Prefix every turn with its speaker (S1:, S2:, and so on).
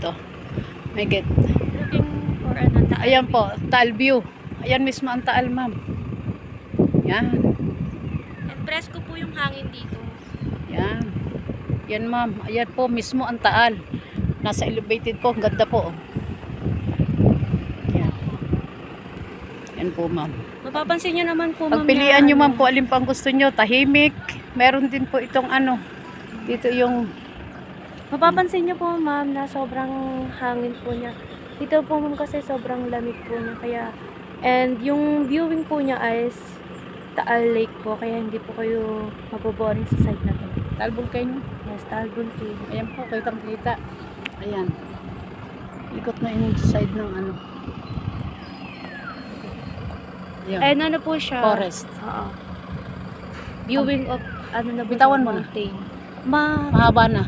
S1: dito. May get.
S2: Looking for ano, Taal
S1: Ayan
S2: View.
S1: po, Taal View. Ayan mismo ang Taal, ma'am. Yan.
S2: And presko po yung hangin dito.
S1: Yan. Yan, ma'am. Ayan po mismo ang Taal. Nasa elevated po. Ang ganda po. Yan. Yan po, ma'am.
S2: Mapapansin nyo naman po, ma'am.
S1: Pagpilian
S2: na,
S1: nyo,
S2: ano,
S1: ma'am, kung alin pang gusto nyo. Tahimik. Meron din po itong ano. Dito yung...
S2: Mapapansin nyo po, ma'am, na sobrang hangin po niya. Dito po, ma'am, kasi sobrang lamig po niya. Kaya, and yung viewing po niya is Taal Lake po. Kaya hindi po kayo maboboring sa side na to.
S1: Talbog kayo nyo.
S2: Yes, Taal Cave.
S1: Ayan po, kitang kita. Ayan. Ikot na yung side ng ano. Ayan.
S2: And ano po siya?
S1: Forest.
S2: Oo. Viewing of, ano na po,
S1: Bitawan mo na.
S2: mountain.
S1: Mahaba na.